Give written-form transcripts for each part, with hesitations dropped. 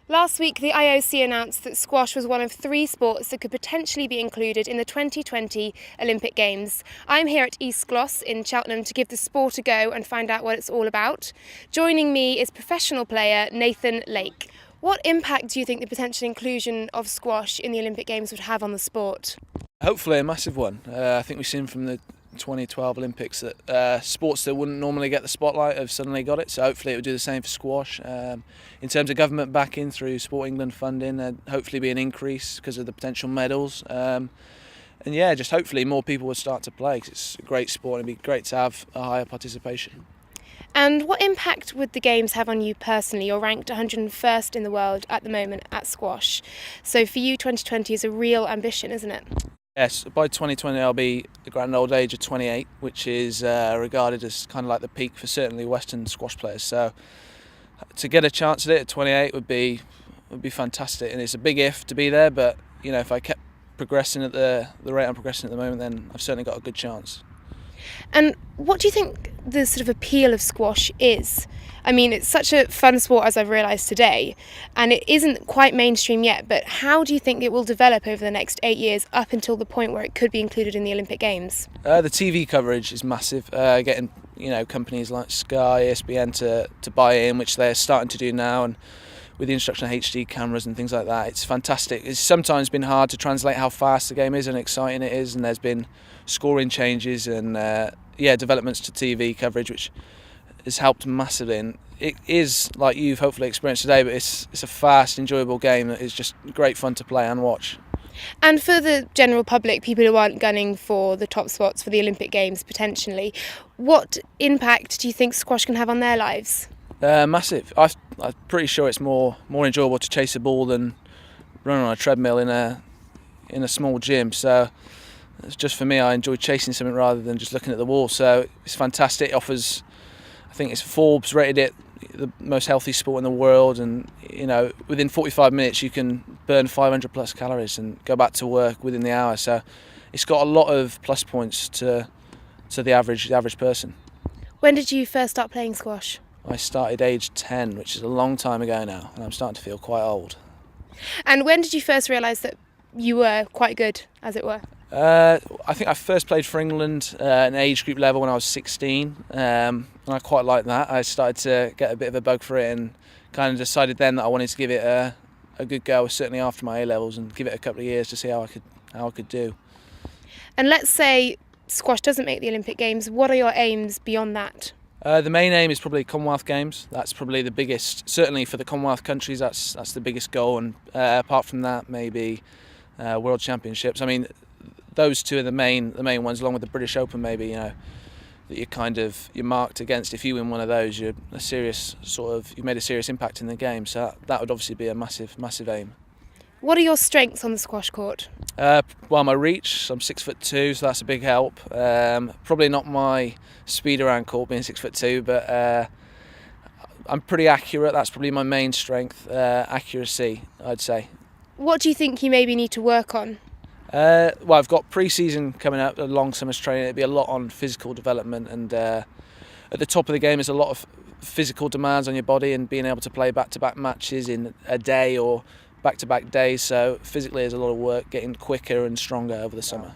Last week, the IOC announced that squash was one of 3 sports that could potentially be included in the 2020 Olympic Games. I'm here at East Glos in Cheltenham to give the sport a go and find out what it's all about. Joining me is professional player Nathan Lake. What impact do you think the potential inclusion of squash in the Olympic Games would have on the sport? Hopefully a massive one. I think we've seen from the 2012 Olympics that sports that wouldn't normally get the spotlight have suddenly got it, so hopefully it would do the same for squash. In terms of government backing through Sport England funding, there'd hopefully be an increase because of the potential medals. And yeah, just hopefully more people would start to play because it's a great sport and it'd be great to have a higher participation. And what impact would the Games have on you personally? You're ranked 101st in the world at the moment at squash. So for you, 2020 is a real ambition, isn't it? Yes, by 2020 I'll be the grand old age of 28, which is regarded as kind of like the peak for certainly Western squash players. So to get a chance at it at 28 would be fantastic, and it's a big if to be there. But you know, if I kept progressing at the rate I'm progressing at the moment, then I've certainly got a good chance. And what do you think the sort of appeal of squash is? I mean, it's such a fun sport, as I've realised today, and it isn't quite mainstream yet, but how do you think it will develop over the next 8 years up until the point where it could be included in the Olympic Games? The TV coverage is massive, getting companies like Sky, ESPN to buy in, which they're starting to do now, and with the introduction of HD cameras and things like that, it's fantastic. It's sometimes been hard to translate how fast the game is and exciting it is, and there's been scoring changes and developments to TV coverage, which has helped massively. And it is, like you've hopefully experienced today, but it's a fast, enjoyable game that is just great fun to play and watch. And for the general public, people who aren't gunning for the top spots for the Olympic Games potentially, what impact do you think squash can have on their lives? Massive. I'm pretty sure it's more enjoyable to chase a ball than run on a treadmill in a small gym. So it's just for me, I enjoy chasing something rather than just looking at the wall. So it's fantastic. It offers, I think it's Forbes rated it the most healthy sport in the world, and within 45 minutes you can burn 500 plus calories and go back to work within the hour. So it's got a lot of plus points to the average person. When did you first start playing squash? I started age 10, which is a long time ago now, and I'm starting to feel quite old. And when did you first realise that you were quite good, as it were? I think I first played for England at an age group level when I was 16, and I quite liked that. I started to get a bit of a bug for it and kind of decided then that I wanted to give it a good go, certainly after my A-levels, and give it a couple of years to see how I could do. And let's say squash doesn't make the Olympic Games, what are your aims beyond that? The main aim is probably Commonwealth Games. That's probably the biggest, certainly for the Commonwealth countries, that's the biggest goal. And apart from that, maybe World Championships. I mean, those two are the main ones, along with the British Open. Maybe that you're marked against. If you win one of those, you've made a serious impact in the game. So that would obviously be a massive aim. What are your strengths on the squash court? Well, my reach, I'm 6'2", so that's a big help. Probably not my speed around court, being 6'2", but I'm pretty accurate. That's probably my main strength, accuracy, I'd say. What do you think you maybe need to work on? Well, I've got pre-season coming up, a long summer's training. It'll be a lot on physical development, and at the top of the game, there's a lot of physical demands on your body, and being able to play back-to-back matches in a day or back-to-back days, so physically there's a lot of work getting quicker and stronger over the summer.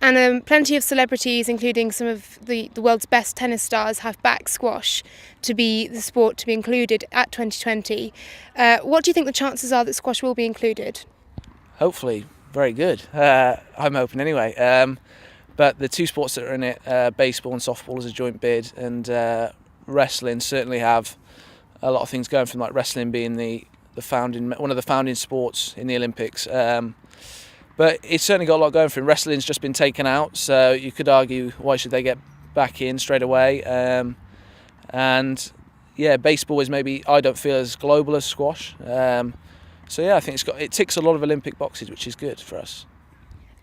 And plenty of celebrities, including some of the world's best tennis stars, have backed squash to be the sport to be included at 2020. What do you think the chances are that squash will be included? Hopefully very good. I'm hoping anyway. But the two sports that are in it, baseball and softball as a joint bid, and wrestling certainly have a lot of things going, from like wrestling being one of the founding sports in the Olympics. But it's certainly got a lot going for him. Wrestling's just been taken out, so you could argue, why should they get back in straight away? And yeah, baseball is maybe, I don't feel, as global as squash. So yeah, I think it ticks a lot of Olympic boxes, which is good for us.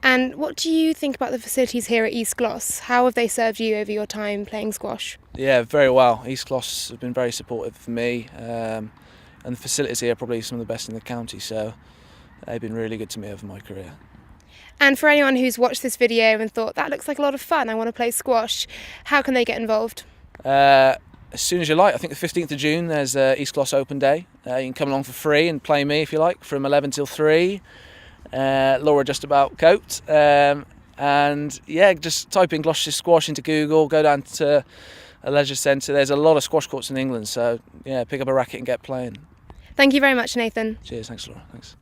And what do you think about the facilities here at East Glos? How have they served you over your time playing squash? Yeah, very well. East Glos have been very supportive for me, and the facilities here are probably some of the best in the county, so they've been really good to me over my career. And for anyone who's watched this video and thought, that looks like a lot of fun, I want to play squash, how can they get involved? as soon as you like. I think the 15th of June there's East Glos Open Day. You can come along for free and play me if you like from 11 till 3. Laura just about coped. And yeah, just type in Gloucestershire squash into Google, go down to a leisure centre. There's a lot of squash courts in England, so yeah, pick up a racket and get playing. Thank you very much, Nathan. Cheers, thanks Laura, thanks.